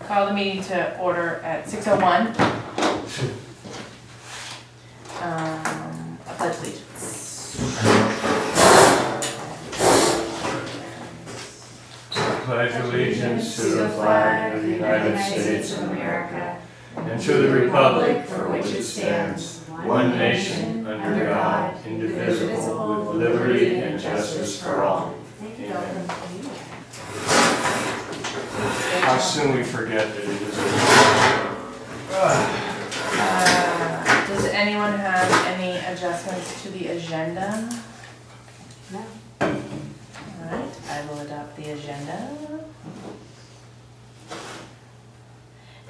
Call the meeting to order at 6:01. A pledge allegiance. Pledge allegiance to the flag of the United States of America and to the republic for which it stands, one nation, under God, indivisible, with liberty and justice for all. Amen. How soon we forget that it is Does anyone have any adjustments to the agenda? No. Alright, I will adopt the agenda.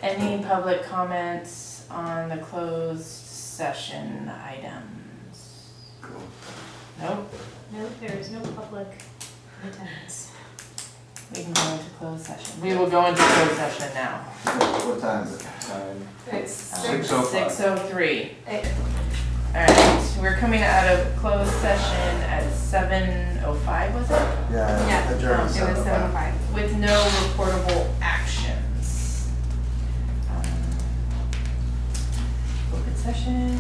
Any public comments on the closed session items? Nope. No, there is no public attendance. We can go into closed session. We will go into closed session now. What time is it? It's 6:05. 6:03. Alright, we're coming out of closed session at 7:05, was it? Yeah, Adjourned it was 7:05. With no reportable actions. Open session.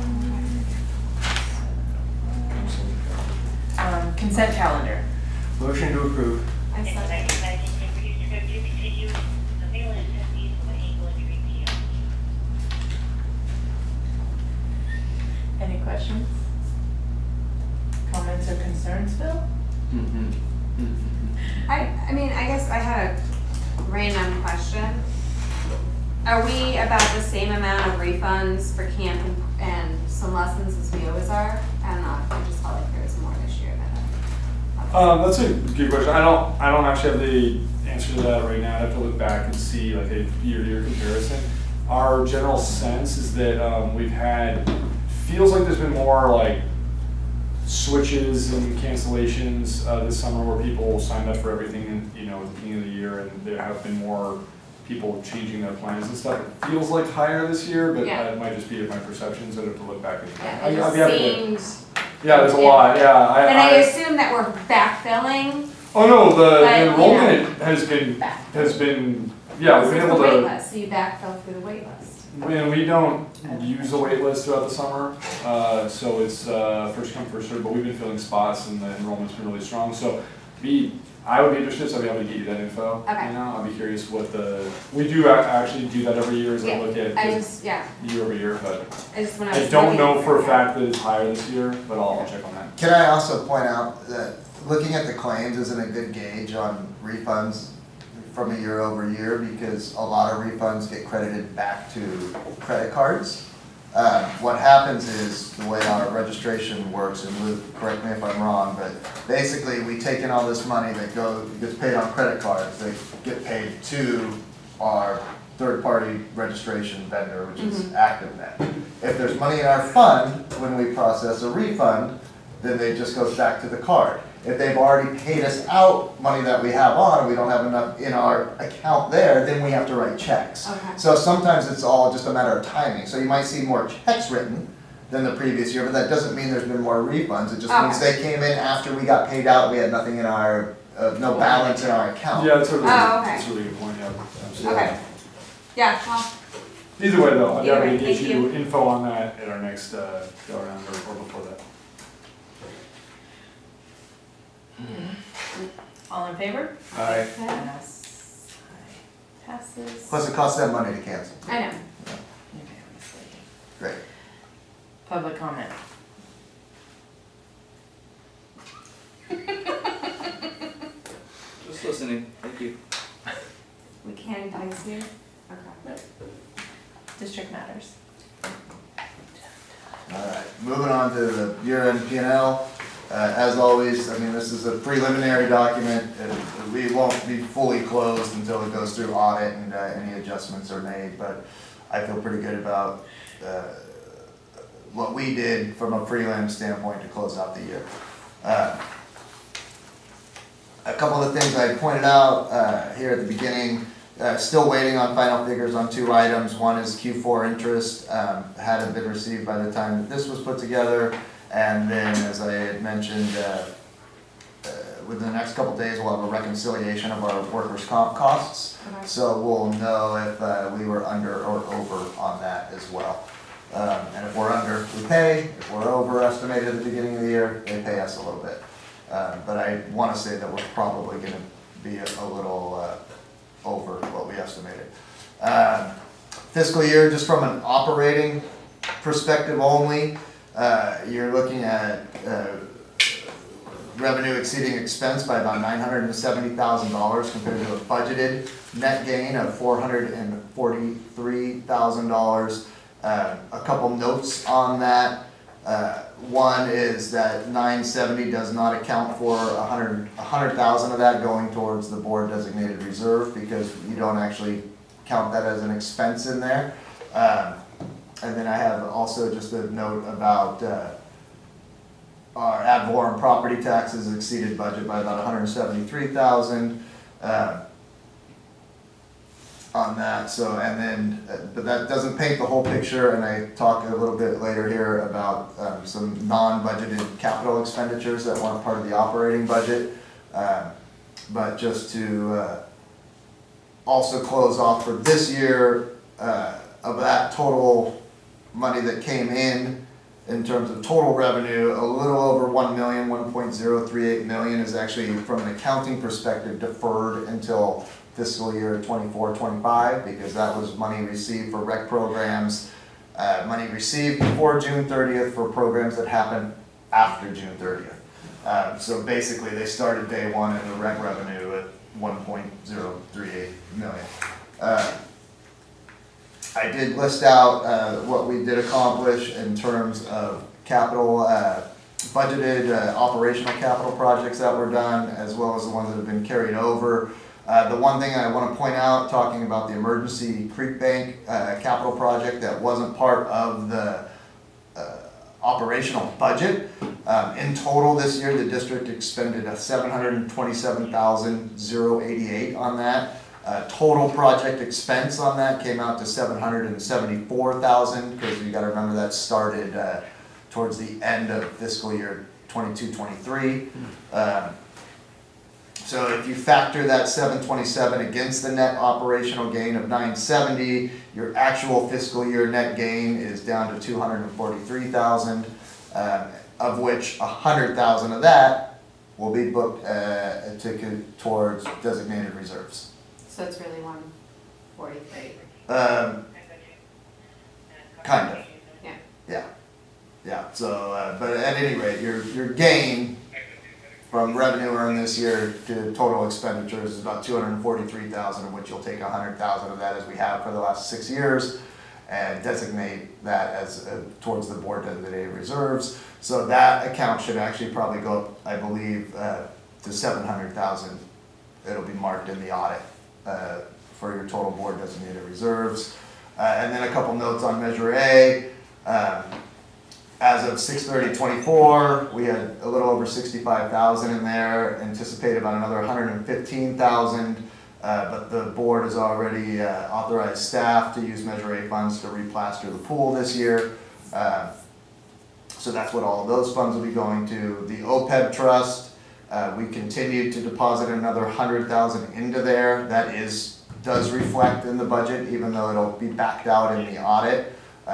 Consent calendar. motion to approve. I said, Any questions? Comments or concerns, Phil? I mean, I guess I had a random question. Are we about the same amount of refunds for camp and some lessons as we always are? I don't know, I just felt like there was more this year than That's a good question. I don't actually have the answer to that right now. I have to look back and see like a year-to-year comparison. Our general sense is that we've had, feels like there's been more like switches and cancellations this summer where people signed up for everything, you know, at the beginning of the year, and there have been more people changing their plans and stuff. It feels like higher this year, but Yeah. It might just be my perceptions. I'd have to look back and that. I'd It be happy just to- seemed, yeah, there's a lot. Yeah, and I assume that we're backfilling. Oh no, the But, you enrollment has been yeah, we've been able The wait to. list, so you backfill through the wait list. And we don't use a wait list throughout the summer, so it's first come, first served, but we've been filling spots and the enrollment's been really strong, so I would be interested, so I'd be able to get you that info. Okay. You know, I'd be curious what we do actually do that every year, is I look at I just, yeah, year over year, but I just when I was I don't looking know for a that. fact that it's higher this year, but I'll check on that. Can I also point out that looking at the claims isn't a good gauge on refunds from a year over year, because a lot of refunds get credited back to credit cards. What happens is, the way our registration works, and Luke, correct me if I'm wrong, but basically we take in all this money that gets paid on credit cards, they get paid to our third-party registration vendor, which is ActiveNet. If there's money in our fund, when we process a refund, then it just goes back to the card. If they've already paid us out money that we have on, and we don't have enough in our account there, then we have to write checks. Okay. So sometimes it's all just a matter of timing. So you might see more checks written than the previous year, but that doesn't mean there's been more refunds. It just means Okay. they came in after we got paid out, we had nothing in our, no balance in our account. Yeah, that's a really, Oh, okay. that's a really good point, yeah, absolutely. Okay. Yeah, well, Either way though, I'll Either definitely way, get thank you info on that at our next go around or before that. All in favor? Aye. Yes. Aye. Passes. Plus it costs them money to cancel. I know. Unanimously. Great. Public comment. Just listening, thank you. We can't dice here? Okay. District matters. All right, moving on to the year-end P&L. As always, I mean, this is a preliminary document, and we won't be fully closed until it goes through audit and any adjustments are made, but I feel pretty good about what we did from a prelim standpoint to close out the year. A couple of things I pointed out here at the beginning. Still waiting on final figures on two items. One is Q4 interest, hadn't been received by the time that this was put together. And then, as I had mentioned, within the next couple of days, we'll have a reconciliation of our workers' comp costs. Okay. So we'll know if we were under or over on that as well. And if we're under, we pay. If we're overestimated at the beginning of the year, they pay us a little bit. But I want to say that we're probably going to be a little over what we estimated. Fiscal year, just from an operating perspective only, you're looking at revenue exceeding expense by about $970,000 compared to a budgeted net gain of $443,000. A couple notes on that. One is that 970 does not account for 100,000 of that going towards the board designated reserve, because you don't actually count that as an expense in there. And then I have also just a note about our ad valorem property taxes exceeded budget by about 173,000 on that. So, and then, but that doesn't paint the whole picture, and I talk a little bit later here about some non-budgeted capital expenditures that weren't part of the operating budget. But just to also close off for this year, of that total money that came in terms of total revenue, a little over 1 million, 1.038 million is actually, from an accounting perspective, deferred until fiscal year 24-25, because that was money received for rec programs, money received before June 30th for programs that happened after June 30th. So basically, they started day one in the rec revenue at 1.038 million. I did list out what we did accomplish in terms of capital, budgeted operational capital projects that were done, as well as the ones that have been carried over. The one thing I want to point out, talking about the emergency creek bank capital project that wasn't part of the operational budget. In total this year, the district expended $727,088 on that. Total project expense on that came out to $774,000, because you got to remember that started towards the end of fiscal year 22-23. So if you factor that 727 against the net operational gain of 970, your actual fiscal year net gain is down to 243,000, of which 100,000 of that will be booked towards designated reserves. So it's really 143. Kind of. Yeah. Yeah. Yeah. So, but at any rate, your gain from revenue earned this year to total expenditures is about 243,000, of which you'll take 100,000 of that, as we have for the last 6 years, and designate that as towards the board designated reserves. So that account should actually probably go up, I believe, to 700,000. It'll be marked in the audit for your total board designated reserves. And then a couple notes on Measure A. As of 6/30/24, we had a little over 65,000 in there, anticipate about another 115,000, but the board has already authorized staff to use Measure A funds to replaster the pool this year. So that's what all of those funds will be going to. The OPEB trust, we continue to deposit another 100,000 into there. That does reflect in the budget, even though it'll be backed out in the audit.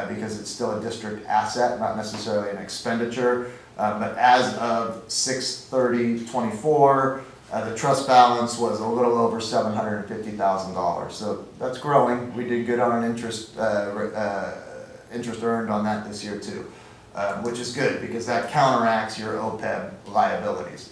Because it's still a district asset, not necessarily an expenditure. But as of 6/30/24, the trust balance was a little over $750,000. So that's growing. We did good on an interest earned on that this year too, which is good, because that counteracts your OPEB liabilities.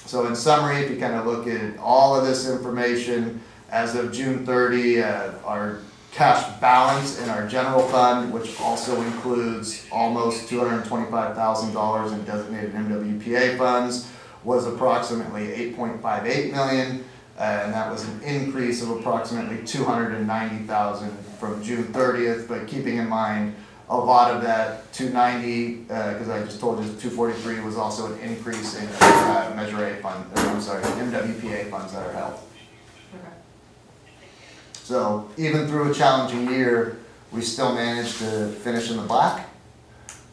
So in summary, if you kind of look at all of this information, as of June 30, our cash balance in our general fund, which also includes almost $225,000 in designated MWPA funds, was approximately $8.58 million, and that was an increase of approximately $290,000 from June 30th. But keeping in mind, a lot of that 290, because I just told you 243 was also an increase in Measure A fund, or I'm sorry, MWPA funds that are held. Okay. So even through a challenging year, we still managed to finish in the black.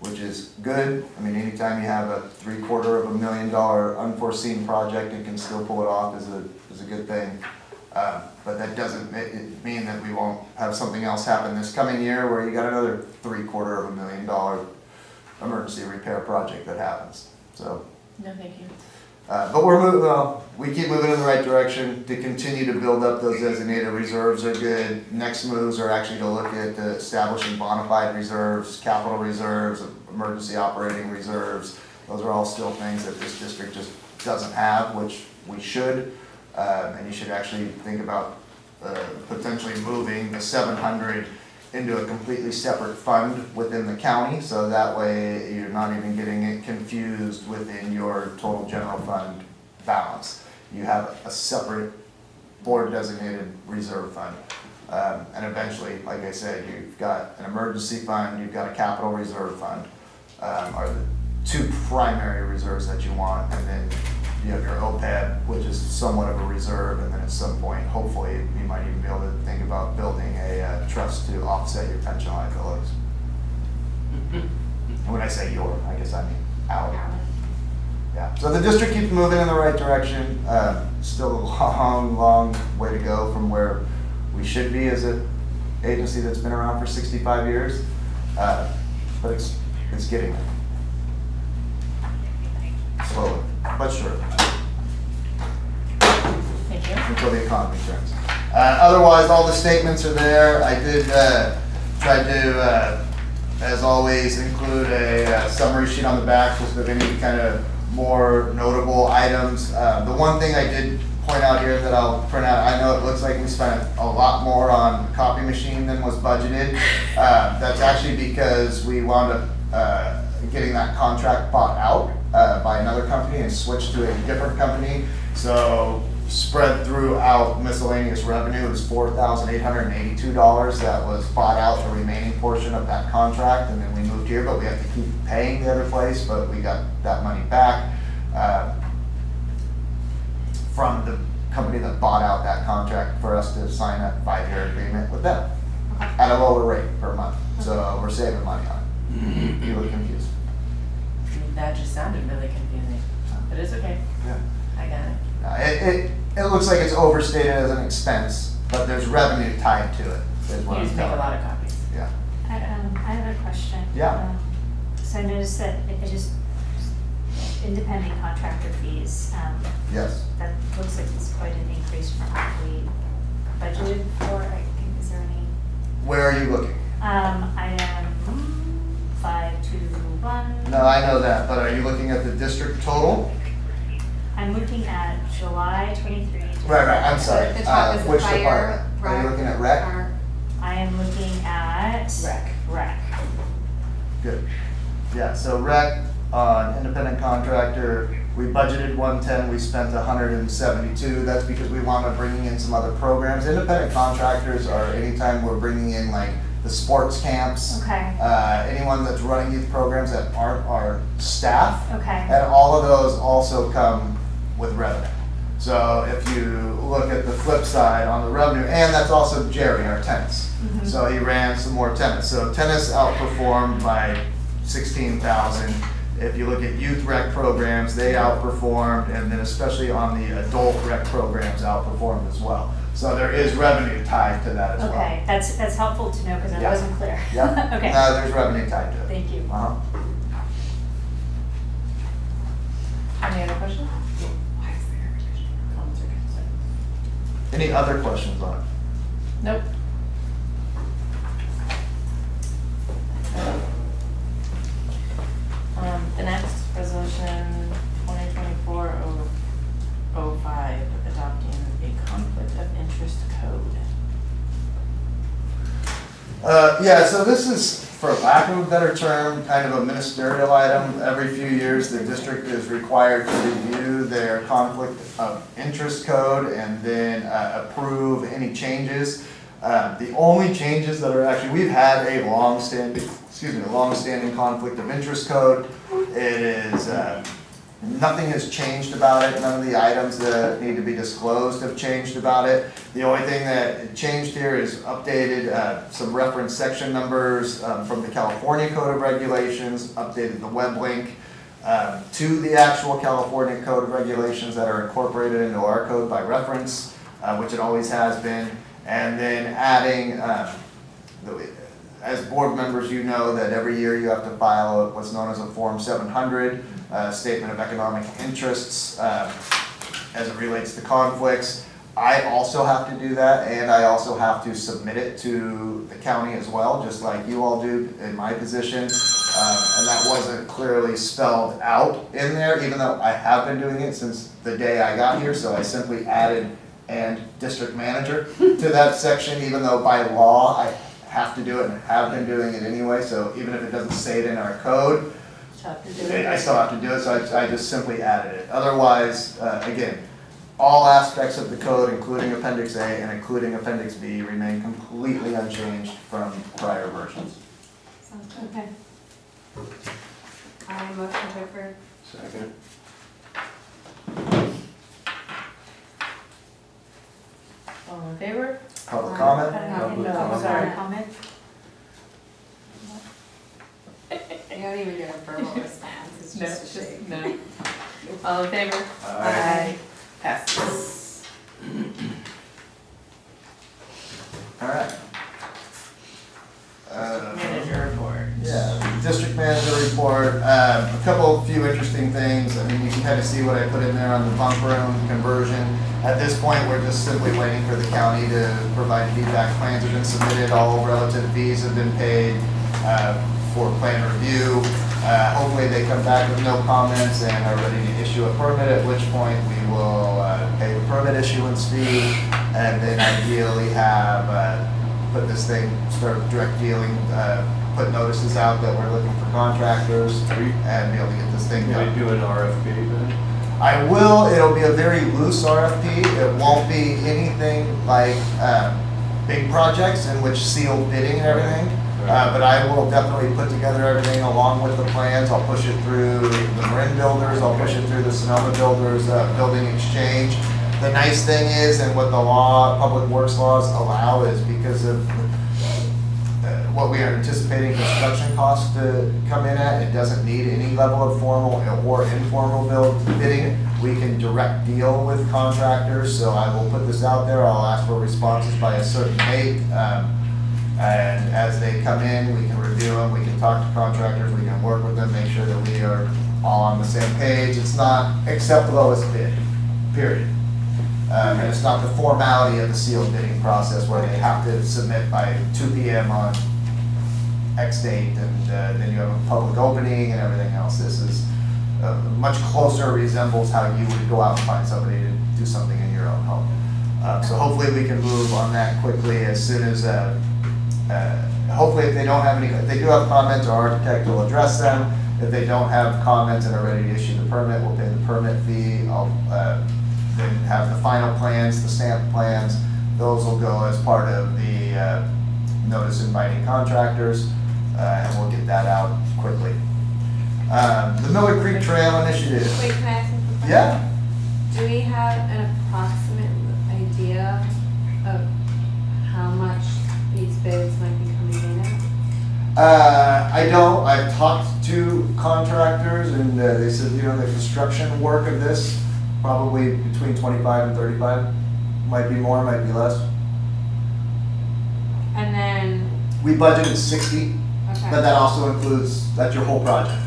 which is good. I mean, anytime you have a $750,000 unforeseen project and can still pull it off is a good thing. But that doesn't mean that we won't have something else happen this coming year where you got another $750,000 emergency repair project that happens, so. No, thank you. But we're moving, we keep moving in the right direction. To continue to build up those designated reserves are good. Next moves are actually to look at establishing bona fide reserves, capital reserves, emergency operating reserves. Those are all still things that this district just doesn't have, which we should. And you should actually think about potentially moving the 700 into a completely separate fund within the county, so that way you're not even getting it confused within your total general fund balance. You have a separate board designated reserve fund. And eventually, like I said, you've got an emergency fund, you've got a capital reserve fund, are the two primary reserves that you want, and then you have your OPEB, which is somewhat of a reserve, and then at some point, hopefully, you might even be able to think about building a trust to offset your pension liabilities. And when I say your, I guess I mean our. Yeah, so the district keeps moving in the right direction. Still a long, long way to go from where we should be as an agency that's been around for 65 years, but it's getting there. Slowly, but surely. Thank you. Until the economy turns. Otherwise, all the statements are there. I did try to, as always, include a summary sheet on the back just of any kind of more notable items. The one thing I did point out here that I'll print out, I know it looks like we spent a lot more on copy machine than was budgeted. That's actually because we wound up getting that contract bought out by another company and switched to a different company. So spread throughout miscellaneous revenue is $4,882 that was bought out, the remaining portion of that contract, and then we moved here, but we have to keep paying the other place, but we got that money back from the company that bought out that contract for us to sign a 5-year agreement with them at a lower rate per month. So we're saving money on it. You look confused. That just sounded really confusing, but it's okay. Yeah. I got it. It looks like it's overstated as an expense, but there's revenue tied to it, is what You I'm just make a telling lot you. of copies. Yeah. I have a question. Yeah. So I noticed that it is independent contractor fees. Yes. That looks like it's quite an increase from what we budgeted for. I think, is there any? Where are you looking? Item 521. No, I know that, but are you looking at the district total? I'm looking at July 23. Right, I'm sorry. At the top is the Which fire, department? Are you looking at rec? or- I am looking at Rec. Rec. Good. Yeah, so rec on independent contractor, we budgeted 110, we spent 172. That's because we wound up bringing in some other programs. Independent contractors are anytime we're bringing in like the sports camps, Okay. anyone that's running youth programs that aren't our staff. Okay. And all of those also come with revenue. So if you look at the flip side on the revenue, and that's also Jerry, our tennis. Mhm. So he ran some more tennis. So tennis outperformed by 16,000. If you look at youth rec programs, they outperformed, and then especially on the adult rec programs outperformed as well. So there is revenue tied to that as well. Okay, that's helpful to know because I Yeah. wasn't clear. Yeah. Okay. No, there's revenue tied to it. Thank you. Uh-huh. Any other questions? Comments or concerns? Any other questions on it? Nope. The next resolution, 2024-005, adopting a conflict of interest code. Yeah, so this is, for lack of a better term, kind of a ministerial item. Every few years, the district is required to review their conflict of interest code and then approve any changes. The only changes that are actually, we've had a long-standing conflict of interest code. It is Nothing has changed about it, none of the items that need to be disclosed have changed about it. The only thing that changed here is updated some reference section numbers from the California Code of Regulations, updated the web link to the actual California Code of Regulations that are incorporated into our code by reference, which it always has been, and then adding, as board members, you know that every year you have to file what's known as a Form 700, Statement of Economic Interests, as it relates to conflicts. I also have to do that, and I also have to submit it to the county as well, just like you all do in my position. And that wasn't clearly spelled out in there, even though I have been doing it since the day I got here, so I simply added "and district manager" to that section, even though by law I have to do it and have been doing it anyway, so even if it doesn't say it in our code, I still have to do it, so I just simply added it. Otherwise, again, all aspects of the code, including Appendix A and including Appendix B, remain completely unchanged from prior versions. Sounds good. Okay. I motion to approve. Second. All in favor? Public comment? No, sorry. Comment? You don't even get a verbal response, it's No, just a shake. no. All in favor? Aye. Passes. All right. Manager report. Yeah, district manager report, a couple, few interesting things. I mean, you can kind of see what I put in there on the bunk room conversion. At this point, we're just simply waiting for the county to provide feedback. Plans have been submitted, all relative fees have been paid for plan review. Hopefully they come back with no comments and are ready to issue a permit, at which point we will pay the permit issuance fee, and then ideally have put this thing, start direct dealing, put notices out that we're looking for contractors and be able to get this thing Can done. we do an RFP then? I will, it'll be a very loose RFP. It won't be anything like big projects in which sealed bidding and everything. But I will definitely put together everything along with the plans. I'll push it through the Marin builders, I'll push it through the Sonoma builders, building exchange. The nice thing is, and what the law, public works laws allow, is because of what we are anticipating construction costs to come in at, it doesn't need any level of formal or informal bidding. We can direct deal with contractors, so I will put this out there. I'll ask for responses by a certain date. And as they come in, we can review them, we can talk to contractors, we can work with them, make sure that we are all on the same page. It's not accept the lowest bid, period. And it's not the formality of the sealed bidding process where they have to submit by 2 p.m. on X date, and then you have a public opening and everything else. This is much closer resembles how you would go out and find somebody to do something in your own home. So hopefully we can move on that quickly as soon as, hopefully if they don't have any, if they do have comments, our architect will address them. If they don't have comments and are ready to issue the permit, we'll pay the permit fee. I'll then have the final plans, the stamped plans. Those will go as part of the notice inviting contractors, and we'll get that out quickly. The Miller Creek Trail Initiative. Wait, can I ask you a quick question? Yeah. Do we have an approximate idea of how much these bids might be coming in at? I don't. I've talked to contractors, and they said, you know, the construction work of this, probably between 25 and 35. Might be more, might be less. And then, We budgeted 60, okay. but that also includes, that's your whole project.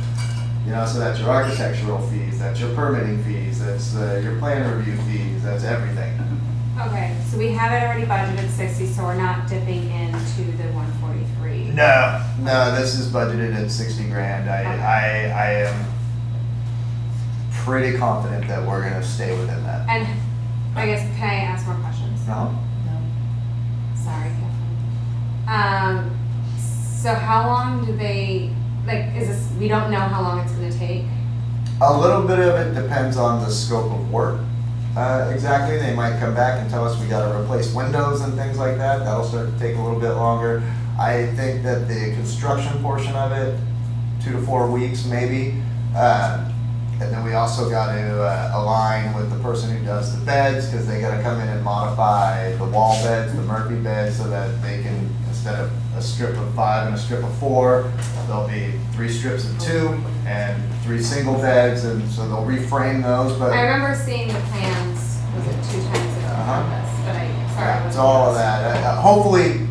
You know, so that's your architectural fees, that's your permitting fees, that's your plan review fees, that's everything. Okay, so we have it already budgeted 60, so we're not dipping into the 143. No, this is budgeted at 60 grand. I am pretty confident that we're gonna stay within that. And I guess, can I ask more questions? No? Sorry, Kathleen. So how long do they, like, is this, we don't know how long it's gonna take? A little bit of it depends on the scope of work. Exactly, they might come back and tell us we gotta replace windows and things like that. That'll start to take a little bit longer. I think that the construction portion of it, 2 to 4 weeks maybe. And then we also got to align with the person who does the beds, because they gotta come in and modify the wall beds, the Murphy beds, so that they can, instead of a strip of 5 and a strip of 4, there'll be 3 strips of 2 and 3 single beds, and so they'll reframe those, but. I remember seeing the plans, was it 2 times ago on this, but sorry. I It's wasn't all of there. that. Hopefully,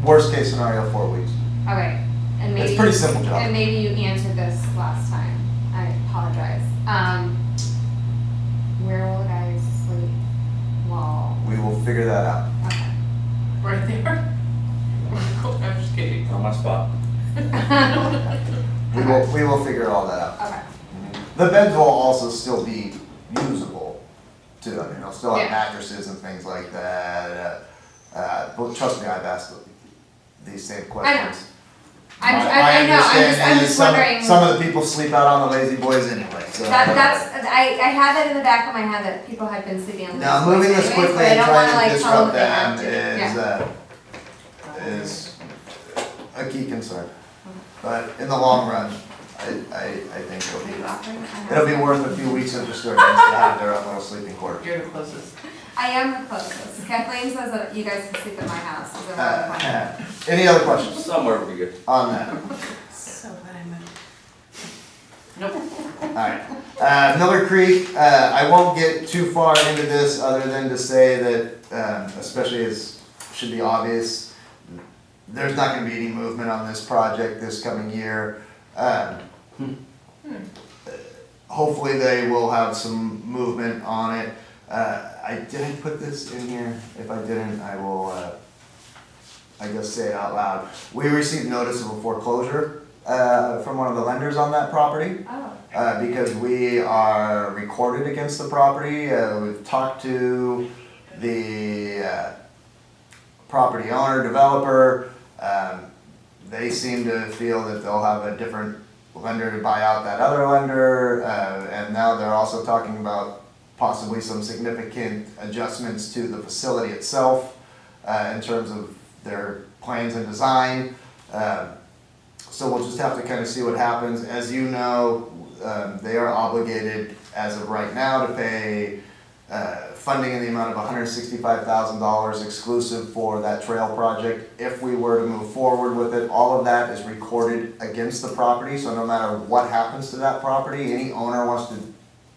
worst case scenario, 4 weeks. Okay, and maybe. It's a pretty simple job. And maybe you answered this last time, I apologize. Where will the guys sleep? Well, We will figure that out. okay. Right there. I'm just kidding. On my spot. We will figure all that out. Okay, The beds will also still be usable too. I mean, they'll still have Yeah. mattresses and things like that. But trust me, I've asked these same questions. I know, My I'm understanding just is some- wondering. Some of the people sleep out on the lazy boys anyway, so. I have it in the back of my head that people had been sleeping on the. Now, moving this anyways, quickly but I and don't wanna, trying to like, tell disrupt they have them to. is a key concern. But in the long run, I think Are you offering? it'll be worth a few weeks of disturbance to have their own little sleeping quarters. You're the closest. I am the closest. Kathleen says that you guys can sleep at my house. Is there one point? Any other questions Somewhere would be good. on that? So glad I'm Nope. Alright, Miller Creek, I won't get too far into this other than to say that, especially as should be obvious, there's not gonna be any movement on this project this coming year. Hopefully they will have some movement on it. Did I put this in here? If I didn't, I will, I guess say it out loud. We received notice of a foreclosure, from one of the lenders on that property. Oh, Because we are recorded against the property. We've talked to the property owner, developer. They seem to feel that they'll have a different lender to buy out that other lender. And now they're also talking about possibly some significant adjustments to the facility itself in terms of their plans and design. So we'll just have to kind of see what happens. As you know, they are obligated as of right now to pay funding in the amount of $165,000 exclusive for that trail project. If we were to move forward with it, all of that is recorded against the property. So no matter what happens to that property, any owner wants to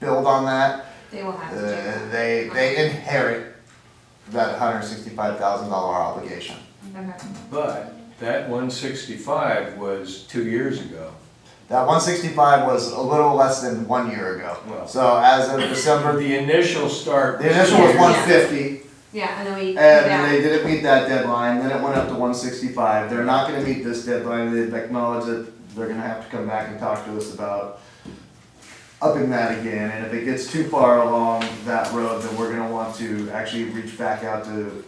build on that, they will have to do that. they inherit that $165,000 obligation. Okay. But that 165 was 2 years ago. That 165 was a little less than 1 year ago. Well. So as of December, The initial start. the initial was Yeah. 150, Yeah, and then we. and they didn't meet that deadline, then it went up to 165. They're not gonna meet this deadline, they've acknowledged that they're gonna have to come back and talk to us about upping that again, and if it gets too far along that road, then we're gonna want to actually reach back out to,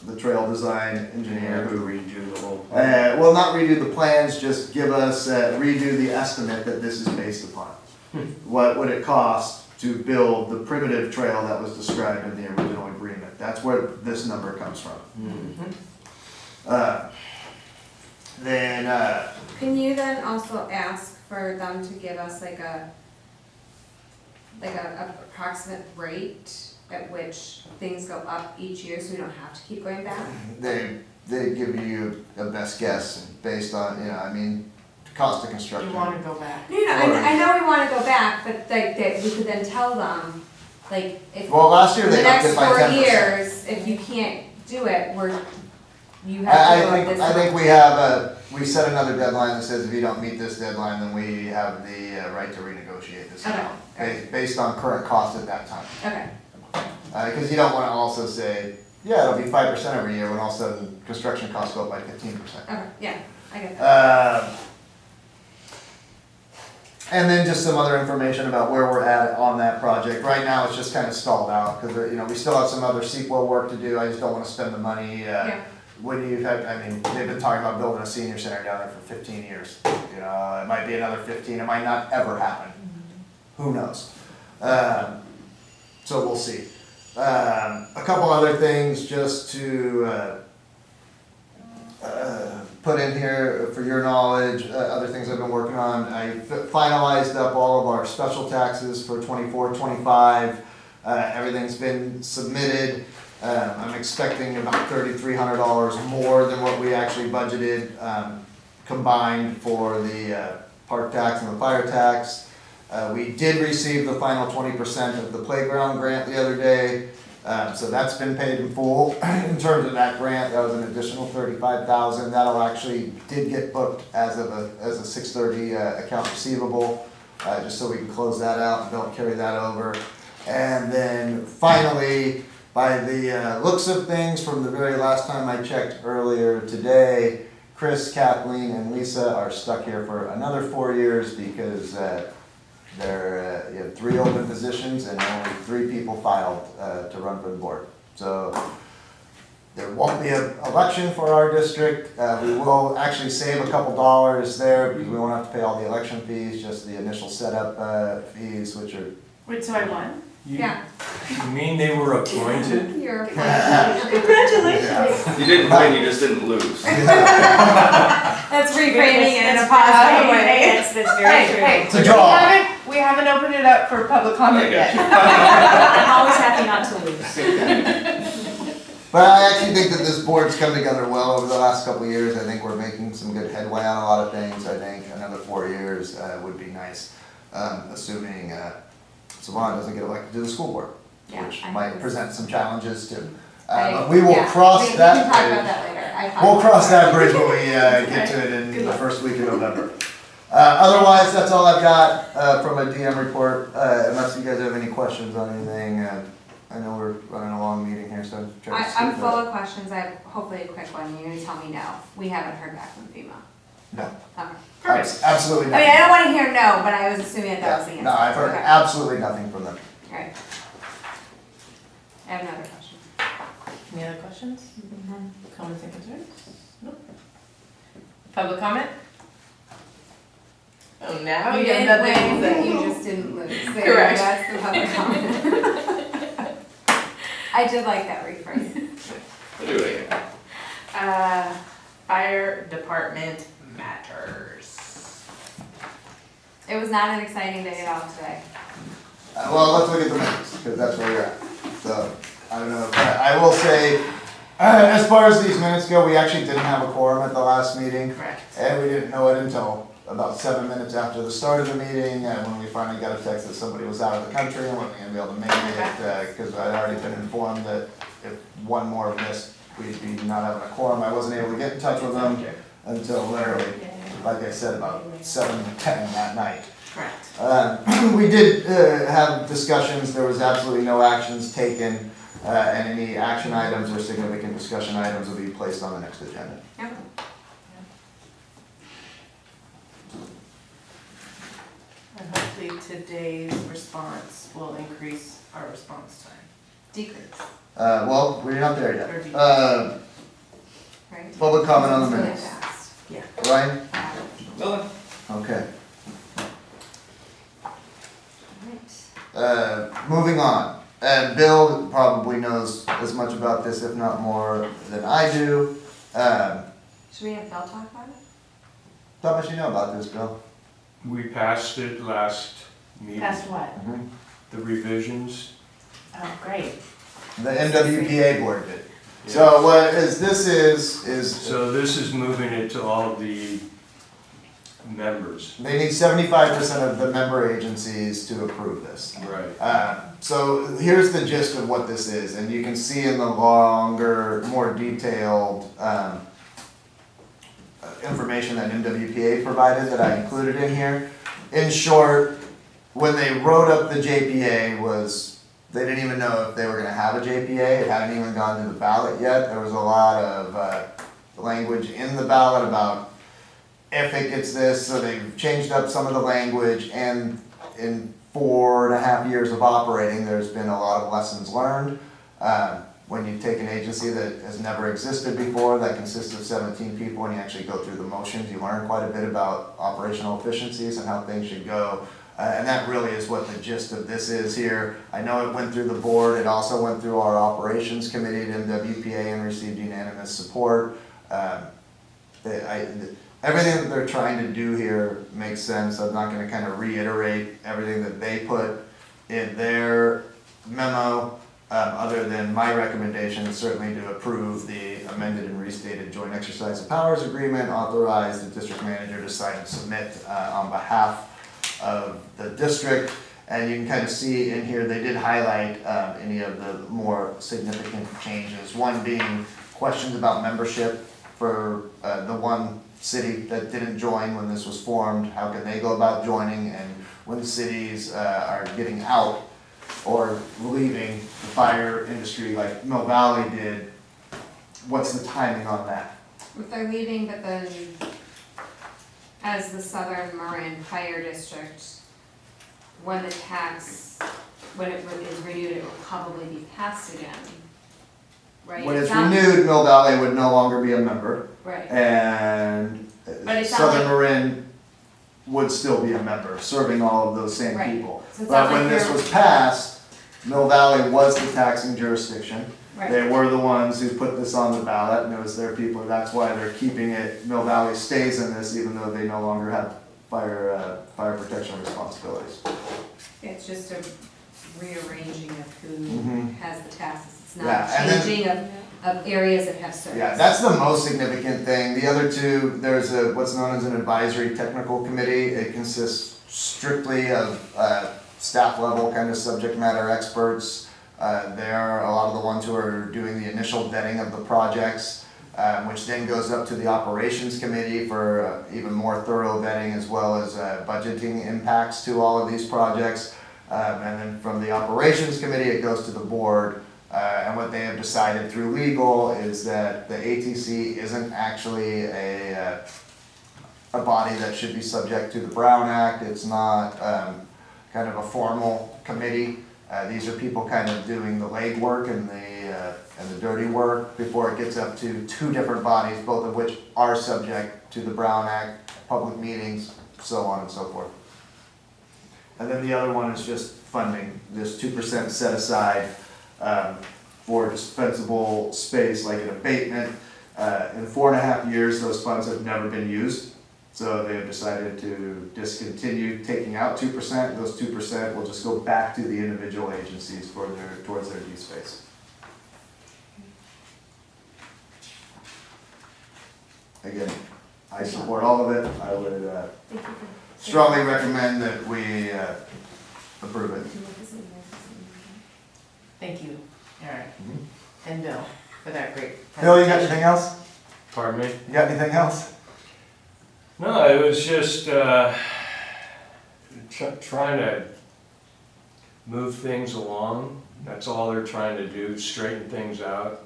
the trail design engineer Who who, redo the whole. well, not redo the plans, just give us, redo the estimate that this is based upon. What would it cost to build the primitive trail that was described in the original agreement? That's where this number comes from. Then, Can you then also ask for them to give us like a approximate rate at which things go up each year, so we don't have to keep going back? they give you a best guess based on, I mean, cost of construction. You wanna go back. No, I know we wanna go back, but like, that we could then tell them, like, if Well, last year in the they upped next it by 10%. 4 years, if you can't do it, you have to go at this. I think much. we have we set another deadline that says if you don't meet this deadline, then we have the right to renegotiate this Okay. amount, based on current cost at that time. Okay, Because you don't wanna also say, yeah, it'll be 5% every year, when all of a sudden construction costs go up by 15%. okay, yeah, I get that. And then just some other information about where we're at on that project. Right now, it's just kind of stalled out, because, we still have some other CEQA work to do, I just don't wanna spend the money. Yeah. When they've been talking about building a senior center down there for 15 years. It might be another 15, it might not ever happen. Who knows? So we'll see. A couple other things just to put put in here for your knowledge, other things I've been working on. I finalized up all of our special taxes for 24, 25. Everything's been submitted. I'm expecting about $3,300 more than what we actually budgeted combined for the park tax and the fire tax. We did receive the final 20% of the playground grant the other day. So that's been paid in full. In terms of that grant, that was an additional $35,000. That'll actually did get booked as a 630 account receivable, just so we can close that out and don't carry that over. And then finally, by the looks of things from the very last time I checked earlier today, Chris, Kathleen, and Lisa are stuck here for another 4 years because you have 3 open positions and only 3 people filed to run for the board. So there won't be an election for our district. We will actually save a couple dollars there because we won't have to pay all the election fees, just the initial setup fees, which are... Wait, so I won? Yeah. You mean they were appointed? You're Congratulations. You didn't win, you just didn't lose. That's reframing it in a positive way. That's very true. Hey, It's a draw. we haven't opened it up for public comment yet. I'm always happy not to lose. But I actually think that this board's come together well over the last couple of years. I think we're making some good headway on a lot of things. I think another 4 years would be nice, assuming Savon doesn't get elected to the school board, Yeah, which I might think present some challenges too. I- We will yeah, cross we that can talk about bridge. that later. We'll cross that bridge when we get to it in the first week of November. Otherwise, that's all I've got from a DM report, unless you guys have any questions on anything. I know we're running a long meeting here, so I'm trying to skip I'm full that. of questions. I have hopefully a quick one. You're gonna tell me no. We haven't heard back from FEMA. No, Okay. Perfect. absolutely I nothing. mean, I don't wanna hear no, but I was assuming that was the answer. No, I've heard Okay. absolutely nothing from them. Alright. I have another question. Any other questions? Comments and concerns? Nope. Public comment? Oh, now You you have didn't nothing win, to but say. you just didn't lose. There, Correct. that's the public comment. I did like that rephrase. We'll do it again. Fire department matters. It was not an exciting day at all today. Well, let's look at the minutes, because that's where you're at. So, I don't know, but I will say, as far as these minutes go, we actually didn't have a quorum at the last meeting. Correct. And we didn't know it until about 7 minutes after the start of the meeting, when we finally got a text that somebody was out of the country and wasn't gonna be able to make it, because I'd already been informed that if one more missed, we'd be not having a quorum. I wasn't able to get in touch with them until literally, like I said, about 7:10 that night. Correct. We did have discussions, there was absolutely no actions taken, and any action items or significant discussion items will be placed on the next agenda. Yep. And hopefully today's response will increase our response time. Decrease, Well, we're not there Or yet. right? Public comment on the It's really minutes. fast. Ryan? Nothing. Okay. Alright. Moving on. Bill probably knows as much about this, if not more, than I do. Should we have Bill talk about it? How much you know about this, Bill? We passed it last meeting. Past what? The revisions. Oh, great. The MWPA board did. So what this is So this is moving it to all the members. they need 75% of the member agencies to approve this. Right. So here's the gist of what this is, and you can see in the longer, more detailed information that MWPA provided that I included in here. In short, when they wrote up the JPA they didn't even know if they were gonna have a JPA, it hadn't even gone to the ballot yet. There was a lot of language in the ballot about if it gets this, so they've changed up some of the language, and in 4.5 years of operating, there's been a lot of lessons learned. When you take an agency that has never existed before, that consists of 17 people, and you actually go through the motions, you learn quite a bit about operational efficiencies and how things should go. And that really is what the gist of this is here. I know it went through the board, it also went through our operations committee at MWPA and received unanimous support. everything that they're trying to do here makes sense. I'm not gonna kind of reiterate everything that they put in their memo, other than my recommendation is certainly to approve the amended and restated joint exercise of powers agreement, authorize the district manager to sign and submit on behalf of the district. And you can kind of see in here, they did highlight any of the more significant changes. One being questions about membership for the one city that didn't join when this was formed. How can they go about joining? And when cities are getting out or leaving the fire industry like Mill Valley did, what's the timing on that? If they're leaving, but then as the Southern Marin Fire District, when the tax, when it is renewed, it will probably be passed again, right? When it's not- renewed, Mill Valley would no longer be a member. Right, And But it's not Southern like- Marin would still be a member, serving all of those same Right. people. So it's But not when like this they're- was passed, Mill Valley was the taxing jurisdiction. right. They were the ones who put this on the ballot, and it was their people, that's why they're keeping it, Mill Valley stays in this, even though they no longer have fire protection responsibilities. It's just a rearranging of who Mhm. has the taxes. It's Yeah, not and then- changing of areas that have service. Yeah, that's the most significant thing. The other two, there's what's known as an advisory technical committee. It consists strictly of staff level kind of subject matter experts. They're a lot of the ones who are doing the initial vetting of the projects, which then goes up to the operations committee for even more thorough vetting, as well as budgeting impacts to all of these projects. And then from the operations committee, it goes to the board. And what they have decided through legal is that the ATC isn't actually a body that should be subject to the Brown Act. It's not kind of a formal committee. These are people kind of doing the legwork and the dirty work before it gets up to two different bodies, both of which are subject to the Brown Act, public meetings, so on and so forth. And then the other one is just funding, this 2% set aside for dispensable space, like an abatement. In 4.5 years, those funds have never been used. So they have decided to discontinue taking out 2%. Those 2% will just go back to the individual agencies for towards their D-space. Again, I support all of it. I would strongly recommend that we approve it. Thank you, Eric and Bill, for that great presentation. Bill, you got anything else? Pardon me? You got anything else? No, it was just trying to move things along. That's all they're trying to do, straighten things out.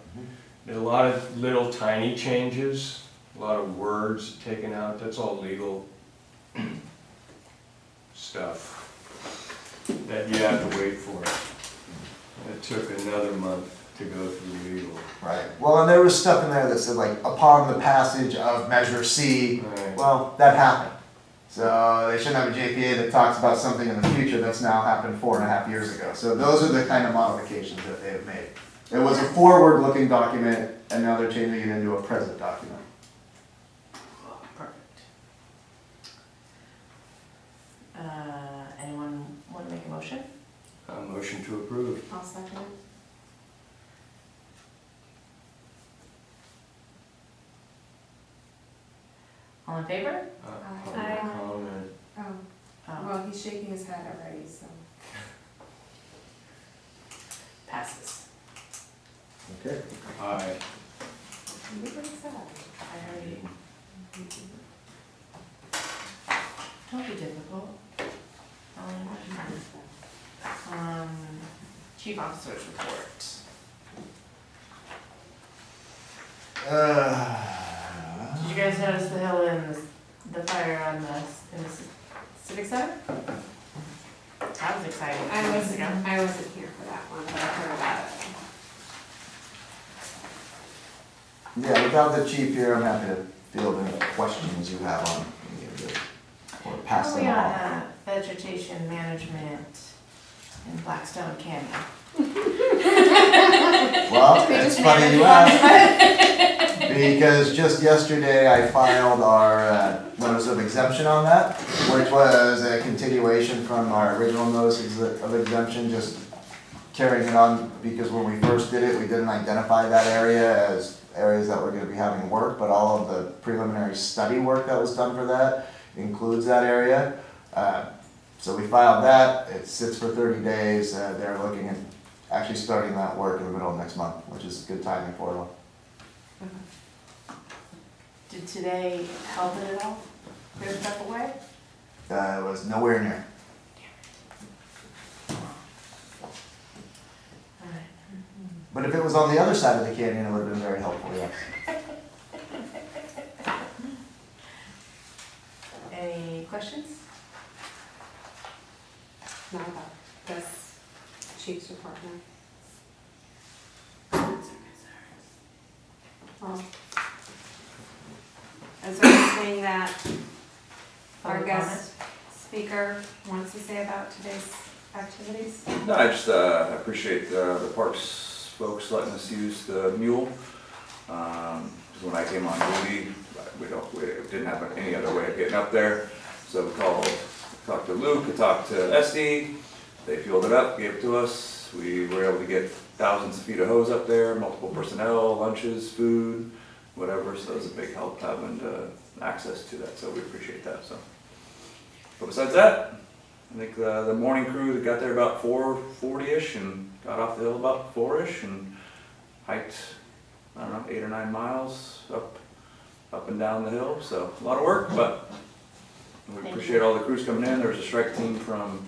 A lot of little tiny changes, a lot of words taken out, that's all legal stuff that you have to wait for. It took another month to go through legal. Right. Well, and there was stuff in there that said like, upon the passage of Measure C. Right. Well, that happened. So they shouldn't have a JPA that talks about something in the future that's now happened 4.5 years ago. So those are the kind of modifications that they have made. It was a forward-looking document, and now they're changing it into a present document. Perfect. Anyone want to make a motion? A motion to approve. I'll second it. All in favor? Public comment. Oh, well, he's shaking his head already, so. Passes. Okay. Aye. Look what it said. I already. Don't be difficult. Chief Officer's Report. Did you guys notice the hill and the fire on in the civic center? That was exciting. I wasn't here for that one, but I heard about it. Yeah, without the chief here, I'm happy to field any questions you have on any of it, or pass How are them we on on. vegetation management in Blackstone Canyon? Well, We it's just funny manage you on ask. that. because just yesterday I filed our notice of exemption on that, which was a continuation from our original notice of exemption, just carrying it on, because when we first did it, we didn't identify that area as areas that were gonna be having work, but all of the preliminary study work that was done for that includes that area. So we filed that, it sits for 30 days, they're looking at actually starting that work in the middle of next month, which is good timing for them. Did today help it at all? Clear stuff away? It was nowhere near. Alright. But if it was on the other side of the canyon, it would have been very helpful, yes. Any questions? Not about this chief's report, no. Well, is there anything that our Public guest speaker wants to say about today's activities? No, I just appreciate the parks folks letting us use the mule. 'Cause when I came on duty, we didn't have any other way of getting up there. So we talked to Luke, we talked to SD, they fueled it up, gave it to us. We were able to get thousands of feet of hose up there, multiple personnel, lunches, food, whatever. So it was a big help having access to that, so we appreciate that. So, but besides that, I think the morning crew got there about 4:40ish and got off the hill about 4ish and hiked, I don't know, 8 or 9 miles up and down the hill. So a lot of work, but we appreciate all the crews coming in. There was a strike team from,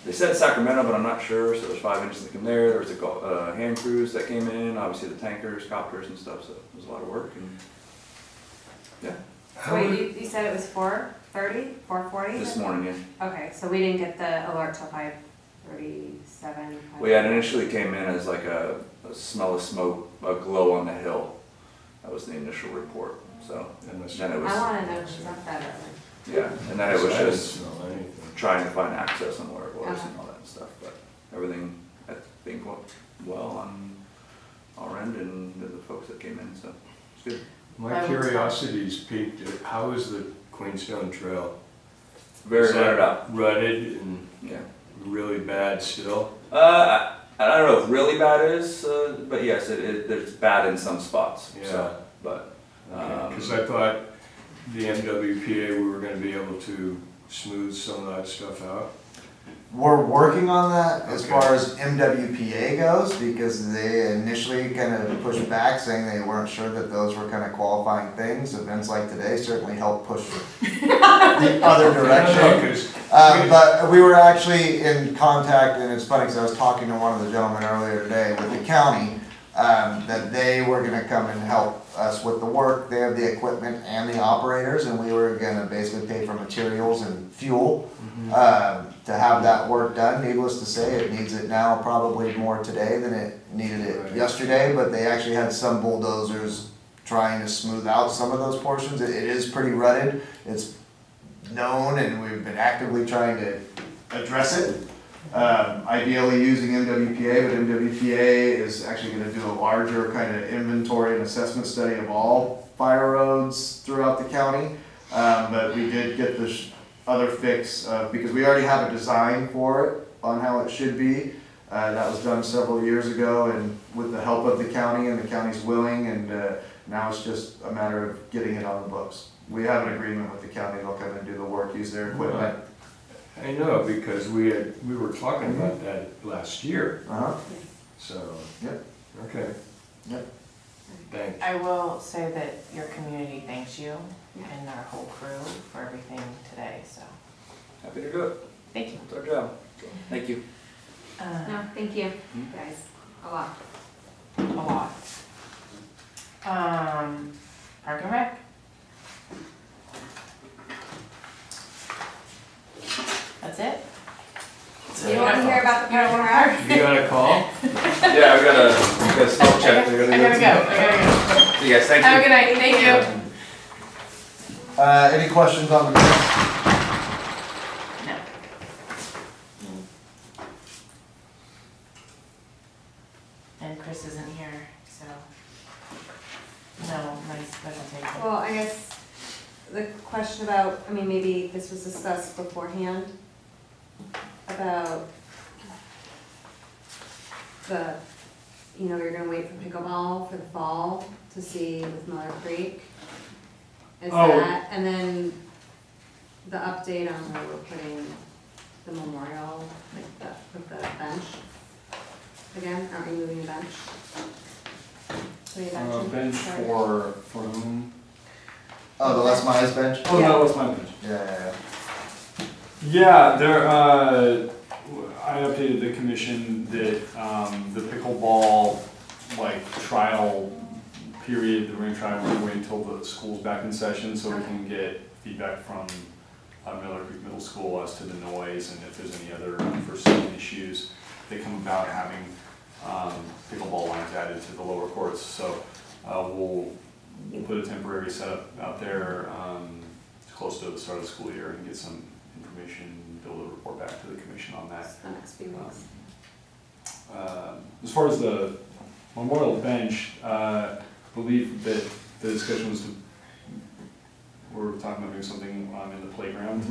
they said Sacramento, but I'm not sure. So there's 5 engines that came there. There was a hand crews that came in, obviously the tankers, copters and stuff. So it was a lot of work and yeah. So wait, you said it was 4:30, 4:40? This morning, yeah. Okay, so we didn't get the alert till 5:37. Well, yeah, it initially came in as like a smell of smoke, a glow on the hill. That was the initial report. So then it was, I wanna know who's up that early. yeah, and then it was I didn't just smell anything. trying to find access on where it was Okay. and all that stuff. But everything, I think, went well on our end and the folks that came in, so it's good. My curiosity's piqued. How is the Queenstone Trail? Very Is that rutted out. Rutted and Yeah. really bad still? I don't know if really bad is, but yes, it's bad in some spots. Yeah. So, but Because I thought the MWPA, we were gonna be able to smooth some of that stuff out. We're working on that as Okay. far as MWPA goes, because they initially kind of pushed back, saying they weren't sure that those were kind of qualifying things. Events like today certainly help push the other direction. 'Cause But we were actually in contact, and it's funny because I was talking to one of the gentlemen earlier today with the county, that they were gonna come and help us with the work. They have the equipment and the operators, and we were gonna basically pay for materials and fuel to have that work done. Needless to say, it needs it now probably more today than it needed it Right. yesterday, but they actually had some bulldozers trying to smooth out some of those portions. It is pretty rutted. It's known, and we've been actively trying to address it. Ideally using MWPA, but MWPA is actually gonna do a larger kind of inventory and assessment study of all fire roads throughout the county. But we did get this other fix, because we already have a design for it on how it should be. That was done several years ago, and with the help of the county, and the county's willing, and now it's just a matter of getting it on the books. We have an agreement with the county, they'll come and do the work, use their equipment. I know, because we were talking about that last year, Uh-huh, so. Yep. Okay. Yep. Thanks. I will say that your community thanks you and our whole crew for everything today, so, Happy to do it. thank you. It's our job. So, thank you. No, thank you, guys, a lot. A lot. Park and Rec? That's it? You wanna hear about the park and rec? You got a call? Yeah, we got a smoke check. I gotta go. See you guys, thank you. Have a good night, thank you. Any questions on the minutes? No. And Chris isn't here, so No, nice special taken. Well, I guess the question about, I mean, maybe this was discussed beforehand, about the, you know, you're gonna wait for pickleball for the fall to see with Miller Creek. Is Oh. that, and then the update on where we're putting the memorial, like with the bench? Again, aren't we moving the bench? Putting a bench in? Bench Sorry. for whom? Oh, the Les Miles bench? Oh, Yeah. that was my bench. Yeah. Yeah, there, I updated the commission that, the pickleball, like, trial period, the ring trial, we're gonna wait until the school's back in session, so we can get feedback from Miller Creek Middle School as to the noise and if there's any other unforeseen issues that come about having, pickleball lines added to the lower courts. So, we'll put a temporary setup out there, close to the start of the school year and get some information, build a report back to the commission on that. Just the next few weeks. As far as the memorial bench, I believe that the discussion was to, we're talking about doing something in the playground,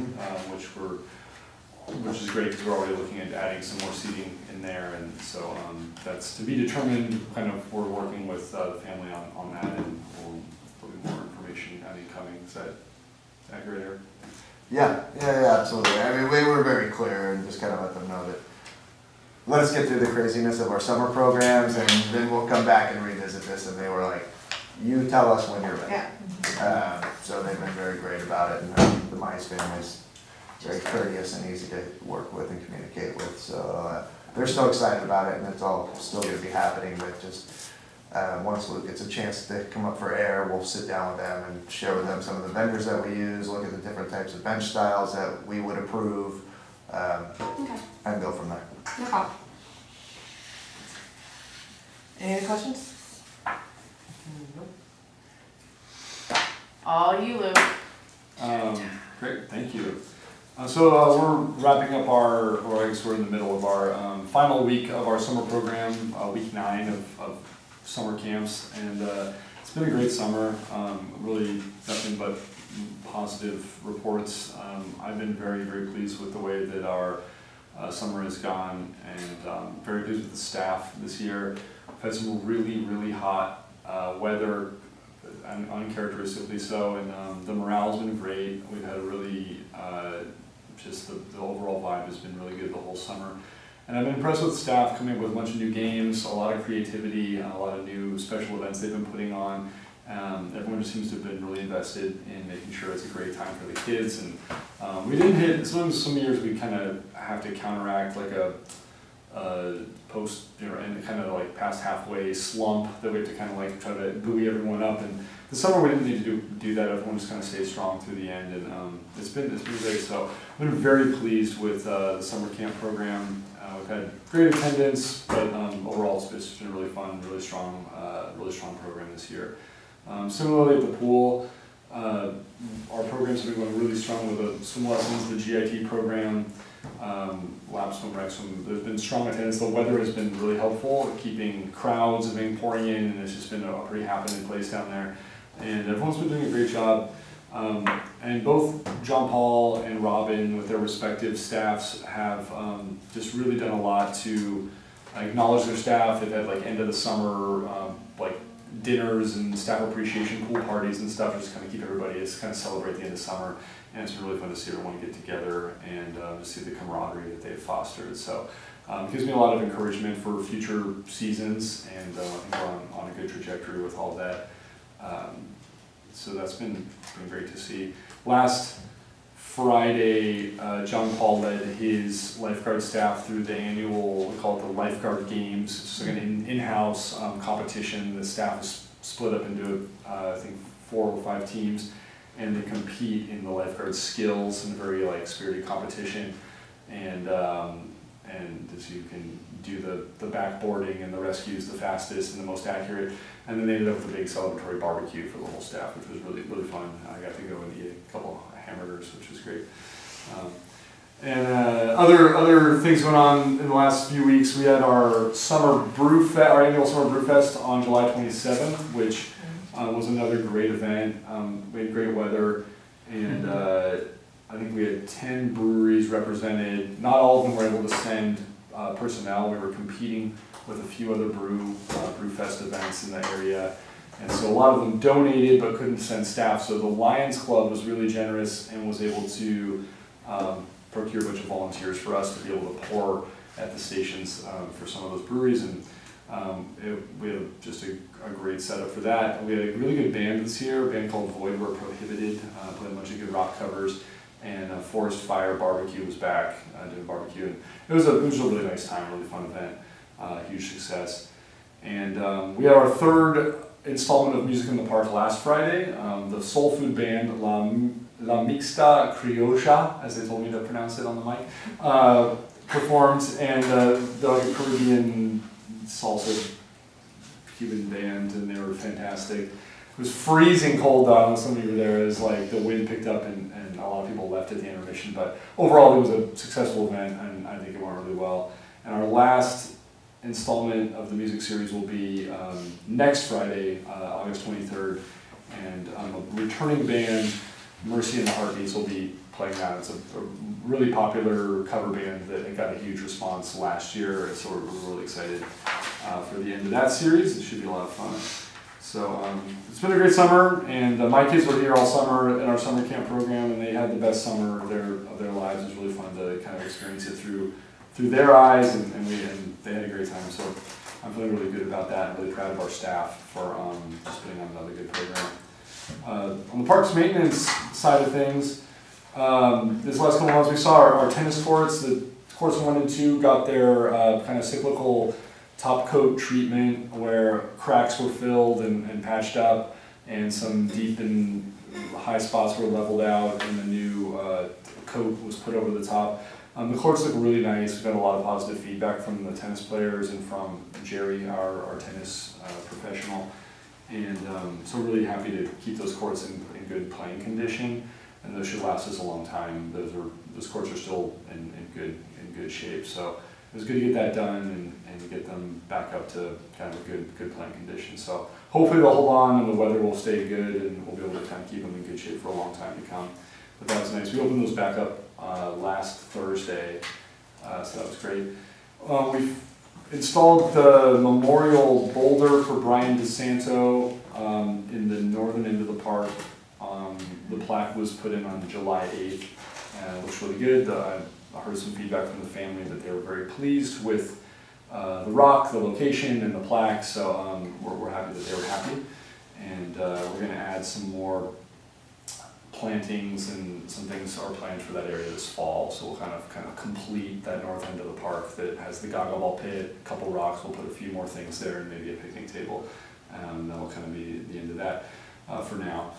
which is great because we're already looking at adding some more seating in there, and so that's to be determined. Kind of, we're working with the family on that, and there'll be more information coming. Is that accurate, Eric? Yeah, absolutely. I mean, we were very clear and just kind of let them know that, let us get through the craziness of our summer programs and then we'll come back and revisit this. And they were like, you tell us when you're ready. Yeah. So they've been very great about it, and the Mize family's very courteous and easy to work with and communicate with. So they're still excited about it, and it's all still gonna be happening, but just once Luke gets a chance to come up for air, we'll sit down with them and share with them some of the vendors that we use, look at the different types of bench styles that we would approve, Okay, and go from there. no problem. Any other questions? Nope. All you, Luke. Great, thank you. So we're wrapping up or I guess we're in the middle of our final week of our summer program, week 9 of summer camps, and it's been a great summer. Really nothing but positive reports. I've been very, very pleased with the way that our summer has gone, and very pleased with the staff this year. We've had some really, really hot weather, and uncharacteristically so, and the morale's been great. We've had a really, just the overall vibe has been really good the whole summer. And I've been impressed with the staff coming up with a bunch of new games, a lot of creativity, a lot of new special events they've been putting on. Everyone just seems to have been really invested in making sure it's a great time for the kids. And we didn't hit, some years we kind of have to counteract like a post, and kind of like past halfway slump that we have to kind of like try to buoy everyone up. And this summer we didn't need to do that. Everyone just kind of stayed strong through the end, and it's been great. So I've been very pleased with the summer camp program. We've had great attendance, but overall it's been really fun, really strong program this year. Similarly at the pool, our programs have been going really strong with the swim lessons, the GIT program, lap swim, rec swim. There's been strong attendance. The weather has been really helpful, keeping crowds have been pouring in, and it's just been a pretty happening place down there. And everyone's been doing a great job. And both John Paul and Robin, with their respective staffs, have just really done a lot to acknowledge their staff. They've had like end of the summer like dinners and staff appreciation pool parties and stuff, just kind of keep everybody, just kind of celebrate the end of summer. And it's been really fun to see everyone get together and to see the camaraderie that they've fostered. So it gives me a lot of encouragement for future seasons, and I think we're on a good trajectory with all that. So that's been great to see. Last Friday, John Paul led his lifeguard staff through the annual, we call it the Lifeguard Games. It's like an in-house competition. The staff is split up into, I think, 4 or 5 teams, and they compete in the lifeguard skills in a very spirited competition. And as you can do the backboarding and the rescues the fastest and the most accurate. And then they ended up with a big celebratory barbecue for the whole staff, which was really, really fun. I got to go and eat a couple of hamburgers, which was great. And other things going on in the last few weeks. We had our annual summer brew fest on July 27th, which was another great event. We had great weather, and I think we had 10 breweries represented. Not all of them were able to send personnel. We were competing with a few other brew fest events in the area. And so a lot of them donated but couldn't send staff. So the Lions Club was really generous and was able to procure a bunch of volunteers for us to be able to pour at the stations for some of those breweries. And we had just a great setup for that. We had a really good band this year, a band called Void Were Prohibited, played a bunch of good rock covers. And Forest Fire Barbecue was back doing barbecue. And it was a really nice time, really fun event, huge success. And we had our third installment of Music in the Park last Friday. The soul food band La Mixta Criolla, as they told me to pronounce it on the mic, performed, and the Caribbean salsa Cuban band, and they were fantastic. It was freezing cold though, when some of you were there. It was like the wind picked up and a lot of people left at the intermission, but overall it was a successful event and I think it went really well. And our last installment of the music series will be next Friday, August 23rd, and a returning band, Mercy and the Heartbeats, will be playing that. It's a really popular cover band that got a huge response last year, so we're really excited for the end of that series. It should be a lot of fun. So it's been a great summer, and my kids were here all summer in our summer camp program, and they had the best summer of their lives. It was really fun to kind of experience it through their eyes, and they had a great time. So I'm feeling really good about that. I'm really proud of our staff for just putting on another good program. On the parks maintenance side of things, this last couple months we saw our tennis courts. The courts 1 and 2 got their kind of cyclical top coat treatment where cracks were filled and patched up, and some deep and high spots were leveled out, and the new coat was put over the top. The courts look really nice. We've got a lot of positive feedback from the tennis players and from Jerry, our tennis professional. And so we're really happy to keep those courts in good playing condition, and those should last us a long time. Those courts are still in good shape. So it was good to get that done and get them back up to kind of a good playing condition. So hopefully they'll hold on and the weather will stay good and we'll be able to kind of keep them in good shape for a long time to come. But that was nice. We opened those back up last Thursday, so that was great. We've installed the memorial boulder for Brian DeSanto in the northern end of the park. The plaque was put in on July 8th, and it looks really good. I heard some feedback from the family that they were very pleased with the rock, the location, and the plaque, so we're happy that they were happy. And we're going to add some more plantings, and some things are planned for that area this fall, so we'll kind of complete that north end of the park that has the gaga ball pit, a couple rocks. We'll put a few more things there and maybe a picnic table. That'll kind of be the end of that for now.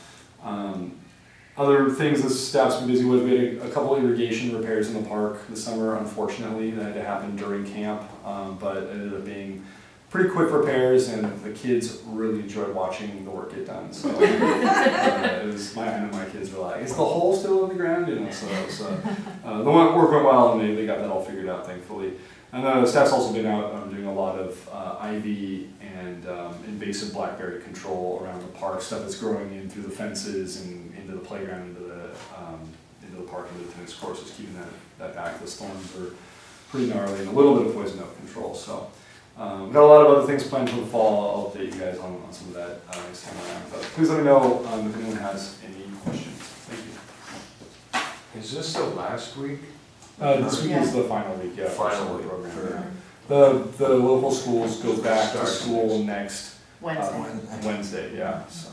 Other things the staff's been busy with, we had a couple irrigation repairs in the park this summer, unfortunately, that had to happen during camp, but it ended up being pretty quick repairs, and the kids really enjoyed watching the work get done. So it was I know my kids were like, "Is the hole still in the ground?" You know, so it was, the work went well, and they got that all figured out, thankfully. And the staff's also been out doing a lot of ivy and invasive blackberry control around the park, stuff that's growing in through the fences and into the playground, into the park, into the tennis courts, just keeping that back. The storms are pretty gnarly, and a little bit of poison oak control. So we've got a lot of other things planned for the fall. I'll update you guys on some of that next time around. But please let me know if anyone has any questions. Thank you. Is this the last week? This week is the final week, yeah. Final for week, the program. sure. Yeah. The local schools go back to Start school next Wednesday. Wednesday, yeah. So.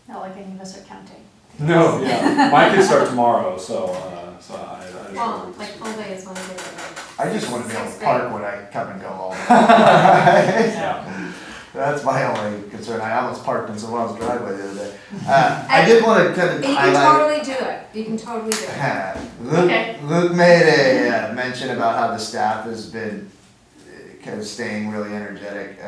Not like any of us are counting. No, yeah. My kids start tomorrow, so I Well, like full day is Wednesday. I just want to be able to Sixth park grade. when I come and go all the time. Yeah. That's my only concern. I almost parked in someone else's driveway the other day. I did want to kind of You can highlight. totally do it. You can totally do it. Luke, Okay. Luke made a mention about how the staff has been kind of staying really energetic.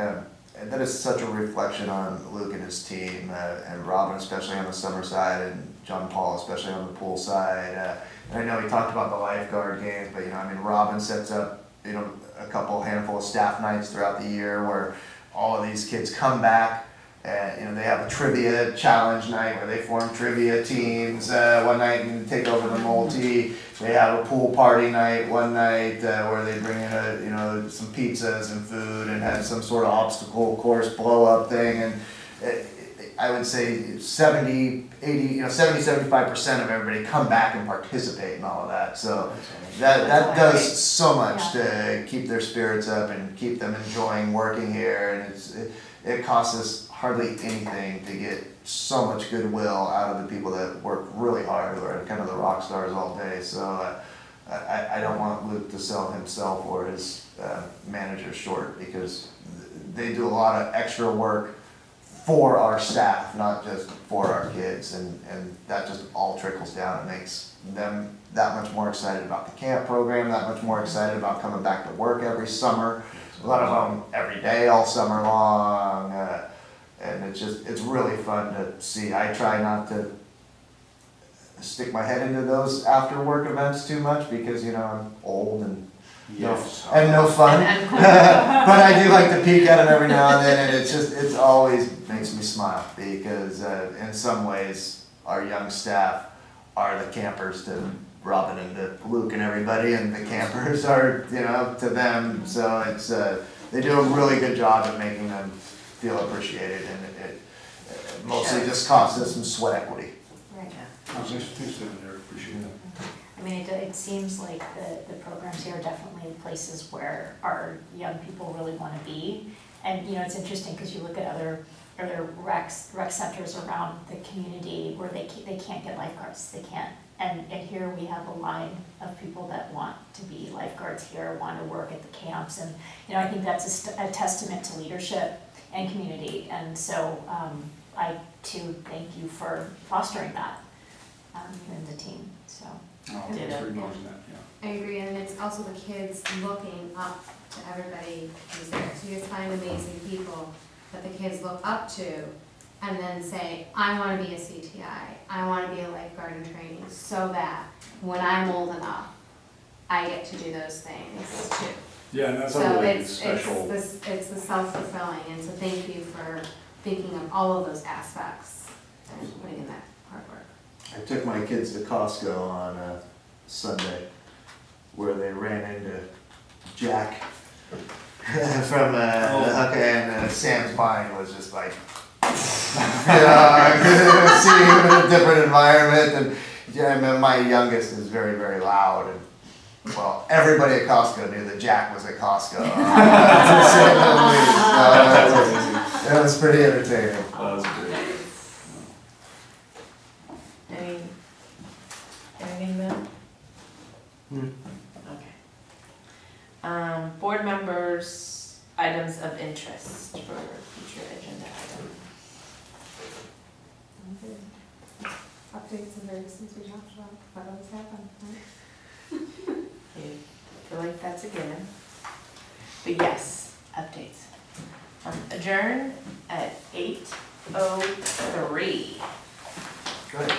And that is such a reflection on Luke and his team, and Robin especially on the summer side, and John Paul especially on the pool side. And I know he talked about the lifeguard games, but Robin sets up a handful of staff nights throughout the year where all of these kids come back They have a trivia challenge night where they form trivia teams one night and take over the multi. They have a pool party night one night where they bring in some pizzas and food and have some sort of obstacle course blow up thing. And I would say 70, 75% of everybody come back and participate in all of that. So that does so much to keep their spirits up and keep them enjoying working here. And it costs us hardly anything to get so much goodwill out of the people that work really hard, who are kind of the rock stars all day. So I don't want Luke to sell himself or his manager short, because they do a lot of extra work for our staff, not just for our kids, and that just all trickles down. It makes them that much more excited about the camp program, that much more excited about coming back to work every summer. A lot of them every day, all summer long, and it's really fun to see. I try not to stick my head into those after work events too much, because I'm old and no fun. But I do like to peek at them every now and then, and it's always makes me smile, because in some ways our young staff are the campers to Robin and to Luke and everybody, and the campers are to them. So it's they do a really good job at making them feel appreciated, and it mostly just costs us some sweat equity. Right. Appreciate that. I mean, it seems like the programs here are definitely places where our young people really want to be. And, it's interesting because you look at other rec centers around the community where they can't get lifeguards, they can't. And here we have a line of people that want to be lifeguards here, want to work at the camps. And, I think that's a testament to leadership and community. And so I too thank you for fostering that in the team, so. Ditto. Thanks for acknowledging that, yeah. I agree, and it's also the kids looking up to everybody who's there. So you just find amazing people that the kids look up to and then say, I want to be a CTI, I want to be a lifeguard in training, so that when I'm old enough, I get to do those things too. Yeah, and that's a So really special. it's the self-fulfilling, and so thank you for thinking of all of those aspects and putting in that hard work. I took my kids to Costco on Sunday, where they ran into Jack from the hook, and Sam's mind was just like, seeing him in a different environment. And my youngest is very, very loud, and well, everybody at Costco knew that Jack was at Costco. It was pretty entertaining. That was great. Anything, Bill? Okay. Board members, items of interest for future agenda items. Updates and services we talked about, what always happen, right? I feel like that's a given. But yes, updates. Adjourn at 8:03. Good.